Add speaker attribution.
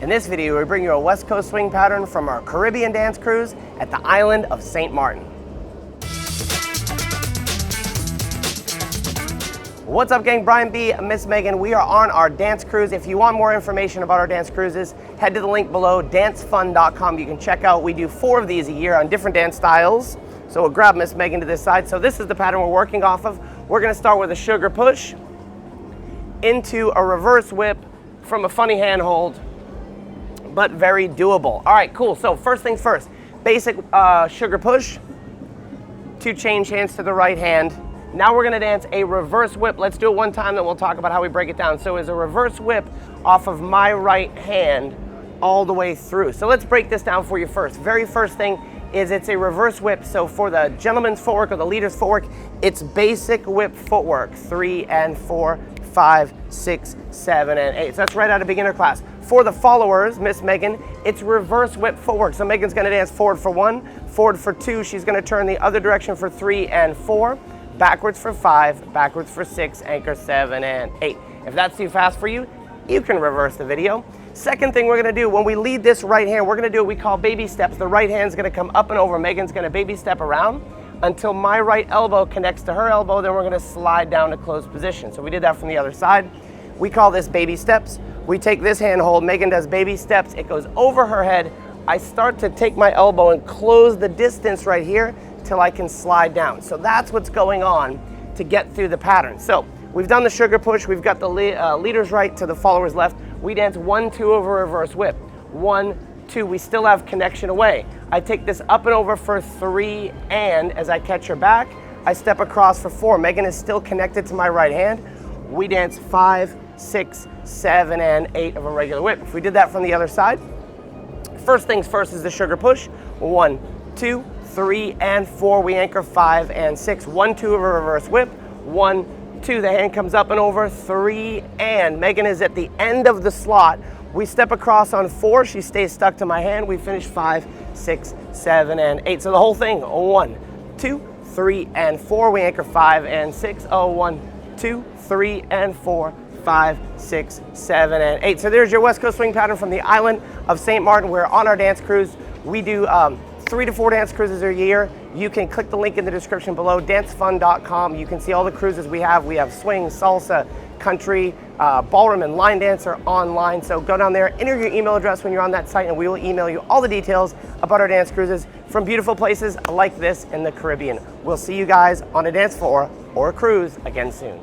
Speaker 1: In this video, we bring you a West Coast swing pattern from our Caribbean dance cruise at the island of St. Maarten. What's up, gang? Brian B, Miss Megan. We are on our dance cruise. If you want more information about our dance cruises, head to the link below, dancefun.com. You can check out, we do 4 of these a year on different dance styles. So we'll grab Miss Megan to this side. So this is the pattern we're working off of. We're gonna start with a sugar push into a reverse whip from a funny handhold, but very doable. All right, cool. So first things first, basic sugar push, 2 change hands to the right hand. Now we're gonna dance a reverse whip. Let's do it one time, then we'll talk about how we break it down. So it's a reverse whip off of my right hand all the way through. So let's break this down for you first. Very first thing is it's a reverse whip. So for the gentleman's footwork or the leader's footwork, it's basic whip footwork, 3 and 4, 5, 6, 7, and 8. So that's right out of beginner class. For the followers, Miss Megan, it's reverse whip footwork. So Megan's gonna dance forward for 1, forward for 2. She's gonna turn the other direction for 3 and 4, backwards for 5, backwards for 6, anchor 7 and 8. If that's too fast for you, you can reverse the video. Second thing we're gonna do, when we lead this right hand, we're gonna do what we call baby steps. The right hand's gonna come up and over. Megan's gonna baby step around until my right elbow connects to her elbow, then we're gonna slide down to closed position. So we did that from the other side. We call this baby steps. We take this hand hold, Megan does baby steps, it goes over her head. I start to take my elbow and close the distance right here till I can slide down. So that's what's going on to get through the pattern. So we've done the sugar push, we've got the leader's right to the follower's left. We dance 1, 2 over reverse whip. 1, 2, we still have connection away. I take this up and over for 3, and as I catch her back, I step across for 4. Megan is still connected to my right hand. We dance 5, 6, 7, and 8 of a regular whip. If we did that from the other side, first things first is the sugar push. 1, 2, 3, and 4. We anchor 5 and 6. 1, 2 of a reverse whip. 1, 2, the hand comes up and over. 3, and Megan is at the end of the slot. We step across on 4. She stays stuck to my hand. We finish 5, 6, 7, and 8. So the whole thing, 1, 2, 3, and 4. We anchor 5 and 6. 1, 2, 3, and 4. 5, 6, 7, and 8. So there's your West Coast swing pattern from the island of St. Maarten. We're on our dance cruise. We do 3 to 4 dance cruises a year. You can click the link in the description below, dancefun.com. You can see all the cruises we have. We have swing, salsa, country, ballroom, and line dance are online. So go down there, enter your email address when you're on that site, and we will email you all the details about our dance cruises from beautiful places like this in the Caribbean. We'll see you guys on a dance floor or a cruise again soon.